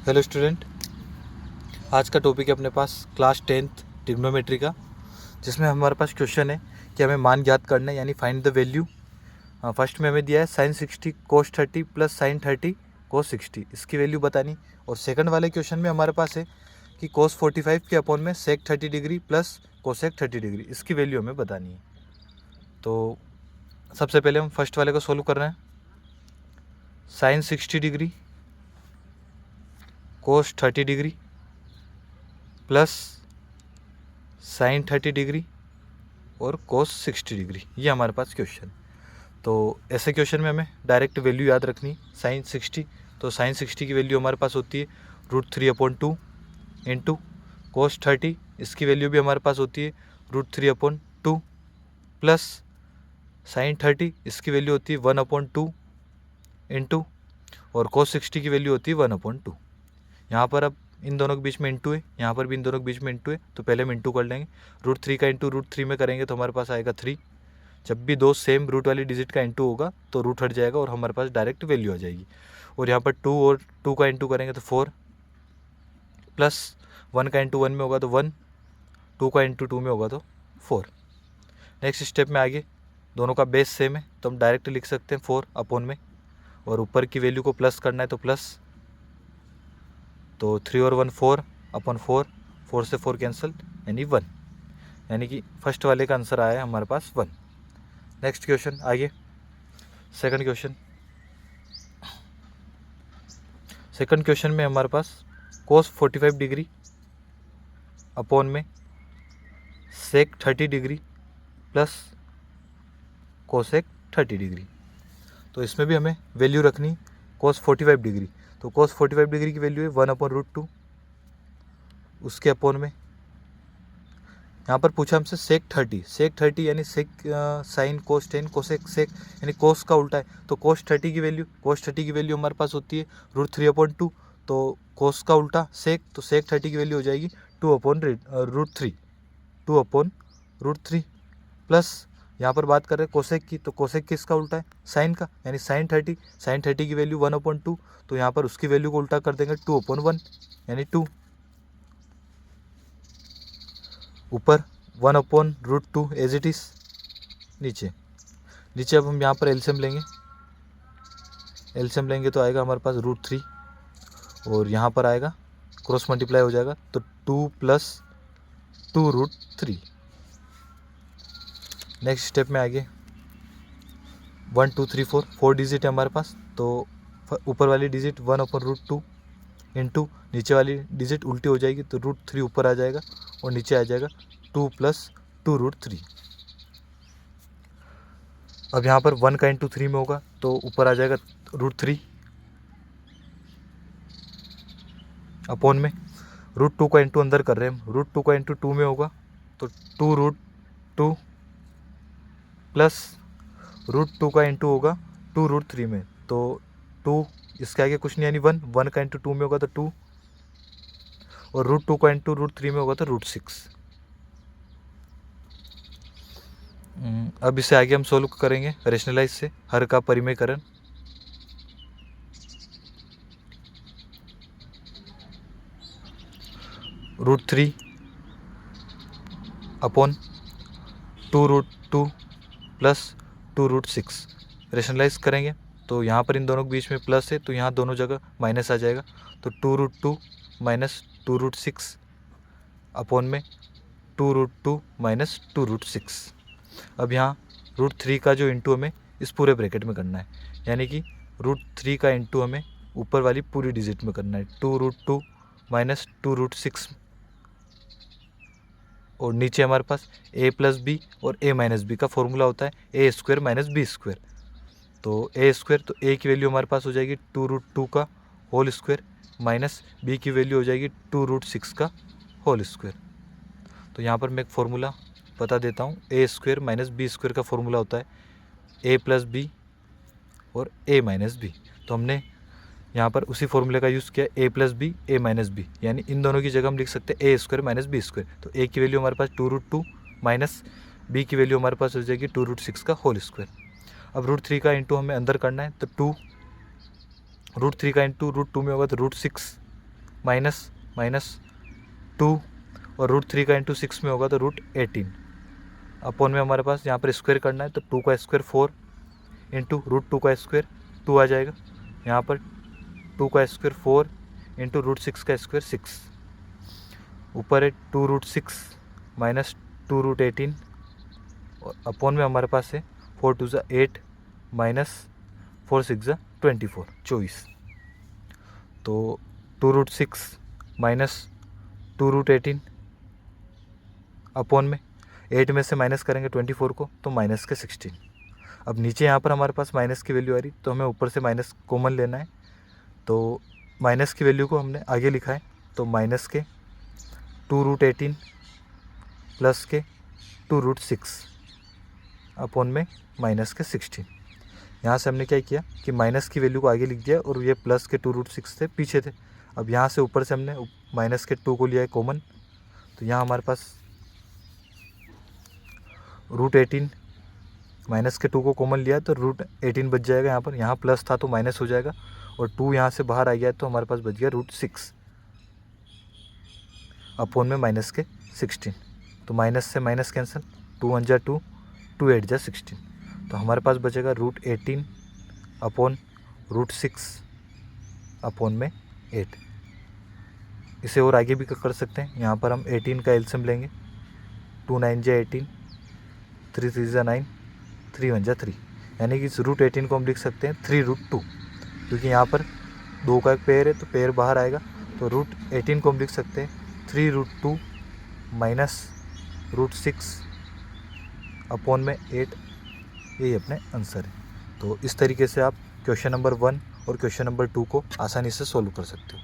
Hello student, आज का topic है अपने पास क्लास 10th ट्रिग्नोमेट्री का, जिसमें हमारे पास क्वेश्चन है कि हमें मान ज्ञात करना है, यानी फाइंड द वैल्यू। फर्स्ट में हमें दिया है sin 60 cos 30 plus sin 30 cos 60, इसकी वैल्यू बतानी। और सेकंड वाले क्वेश्चन में हमारे पास है कि cos 45 के अपॉन में sec 30 degree plus cosec 30 degree, इसकी वैल्यू हमें बतानी है। तो सबसे पहले हम फर्स्ट वाले को सोल्व कर रहे हैं। sin 60 degree cos 30 degree plus sign 30 degree और cos 60 डिग्री, ये हमारे पास क्वेश्चन। तो ऐसे क्वेश्चन में हमें डायरेक्ट वैल्यू याद रखनी। साइन 60, तो साइन 60 की वैल्यू हमारे पास होती है √3/2 इंटू cos 30, इसकी वैल्यू भी हमारे पास होती है √3/2 प्लस साइन 30, इसकी वैल्यू होती है 1/2 इंटू और cos 60 की वैल्यू होती है 1/2। यहाँ पर अब इन दोनों के बीच में इंटू है, यहाँ पर भी इन दोनों के बीच में इंटू है, तो पहले हम इंटू कर लेंगे। √3 का इंटू √3 में करेंगे तो हमारे पास आएगा 3। जब भी दो सेम रूट वाली डिजिट का इंटू होगा तो रूट हट जाएगा और हमारे पास डायरेक्ट वैल्यू आ जाएगी। और यहाँ पर 2 और 2 का इंटू करेंगे तो 4 प्लस 1 का इंटू 1 में होगा तो 1, 2 का इंटू 2 में होगा तो 4। नेक्स्ट स्टेप में आगे दोनों का बेस सेम है तो हम डायरेक्ट लिख सकते हैं 4 अपॉन में, और ऊपर की वैल्यू को प्लस करना है तो प्लस, तो 3 और 1 4/4, 4 से 4 कैंसिल यानी 1, यानी कि फर्स्ट वाले का आंसर आया है हमारे पास 1। नेक्स्ट क्वेश्चन आगे, सेकंड क्वेश्चन। सेकंड क्वेश्चन में हमारे पास cos 45 डिग्री अपॉन में sec 30 degree plus cosec 30 degree, तो इसमें भी हमें वैल्यू रखनी cos 45 डिग्री। तो cos 45 डिग्री की वैल्यू है 1/√2, उसके अपॉन में यहाँ पर पूछा हमसे sec 30 यानी sec sign cos 10 cosec sec, यानी cos का उल्टा है। तो cos 30 की वैल्यू हमारे पास होती है √3/2, तो cos का उल्टा sec, तो sec 30 की वैल्यू हो जाएगी 2/√3 प्लस यहाँ पर बात कर रहे हैं cosec की, तो cosec किसका उल्टा है, साइन का, यानी साइन 30 की वैल्यू 1/2, तो यहाँ पर उसकी वैल्यू को उल्टा कर देंगे 2/1 यानी 2, ऊपर 1/√2 एज इट इज़, नीचे अब हम यहाँ पर एलसीएम लेंगे तो आएगा हमारे पास √3 और यहाँ पर आएगा क्रॉस मल्टीप्लाई हो जाएगा तो 2 + 2√3। नेक्स्ट स्टेप में आगे 1 2 3 4 डिजिट है हमारे पास, तो ऊपर वाली डिजिट 1/√2 इंटू नीचे वाली डिजिट उल्टी हो जाएगी तो √3 ऊपर आ जाएगा और नीचे आ जाएगा 2 + 2√3। अब यहाँ पर 1 का इंटू 3 में होगा तो ऊपर आ जाएगा √3 अपॉन में √2 का इंटू अंदर कर रहे हैं हम, √2 का इंटू 2 में होगा तो 2√2 प्लस √2 का इंटू होगा 2√3 में, तो 2 इसके आगे कुछ नहीं यानी 1 का इंटू 2 में होगा तो 2 और √2 का इंटू √3 में होगा तो √6। अब इसे आगे हम सोल्व करेंगे रेशनलाइज से, हर का परिमेयकरण। √3 अपॉन 2√2 प्लस 2√6 रेशनलाइज करेंगे तो यहाँ पर इन दोनों के बीच में प्लस है तो यहाँ दोनों जगह माइनस आ जाएगा, तो 2√2 माइनस 2√6 अपॉन में 2√2 माइनस 2√6। अब यहाँ √3 का जो इंटू हमें इस पूरे ब्रैकेट में करना है, यानी कि √3 का इंटू हमें ऊपर वाली पूरी डिजिट में करना है 2√2 माइनस 2√6, और नीचे हमारे पास a + b और a - b का फॉर्मूला होता है a² - b²। तो a², तो a की वैल्यू हमारे पास हो जाएगी 2√2 का होल स्क्वायर माइनस b की वैल्यू हो जाएगी 2√6 का होल स्क्वायर। तो यहाँ पर मैं एक फार्मूला बता देता हूँ, a² - b² का फॉर्मूला होता है a + b और a - b। तो हमने यहाँ पर उसी फॉर्मूले का यूज़ किया a + b a - b, यानी इन दोनों की जगह हम लिख सकते हैं a² - b²। तो a की वैल्यू हमारे पास 2√2 माइनस b की वैल्यू हमारे पास हो जाएगी 2√6 का होल स्क्वायर। अब √3 का इंटू हमें अंदर करना है तो 2, √3 का इंटू √2 में होगा तो √6 माइनस माइनस 2 और √3 का इंटू 6 में होगा तो √18 अपॉन में हमारे पास यहाँ पर स्क्वायर करना है तो 2 का स्क्वायर 4 इंटू √2 का स्क्वायर 2 आ जाएगा। यहाँ पर 2 का स्क्वायर 4 इंटू √6 का स्क्वायर 6, ऊपर है 2√6 माइनस 2√18 और अपॉन में हमारे पास है 4 2 ज़ा 8 माइनस 4 6 ज़ा 24 तो 2√6 माइनस 2√18 अपॉन में 8 में से माइनस करेंगे 24 को तो माइनस के 16। अब नीचे यहाँ पर हमारे पास माइनस की वैल्यू आ रही तो हमें ऊपर से माइनस कॉमन लेना है, तो माइनस की वैल्यू को हमने आगे लिखा है तो माइनस के 2√18 प्लस के 2√6 अपॉन में माइनस के 16। यहाँ से हमने क्या किया कि माइनस की वैल्यू को आगे लिख दिया और ये प्लस के 2√6 थे पीछे थे। अब यहाँ से ऊपर से हमने माइनस के 2 को लिया है कॉमन, तो यहाँ हमारे पास √18 माइनस के 2 को कॉमन लिया तो √18 बच जाएगा। यहाँ प्लस था तो माइनस हो जाएगा और 2 यहाँ से बाहर आ गया तो हमारे पास बच गया √6 अपॉन में माइनस के 16। तो माइनस से माइनस कैंसिल, 2 1 जा 2, 2 8 जा 16, तो हमारे पास बचेगा √18 अपॉन √6 अपॉन में 8। इसे और आगे भी कर सकते हैं। यहाँ पर हम 18 का एलसीएम लेंगे, 2 9 जा 18, 3 3 जा 9, 3 1 जा 3, यानी कि इस √18 को हम लिख सकते हैं 3√2, क्योंकि यहाँ पर 2 का एक पेयर है तो पेयर बाहर आएगा, तो √18 को हम लिख सकते हैं 3√2 माइनस √6 अपॉन में 8। यही अपने आंसर है। तो इस तरीके से आप क्वेश्चन नंबर 1 और क्वेश्चन नंबर 2 को आसानी से सॉल्व कर सकते हो।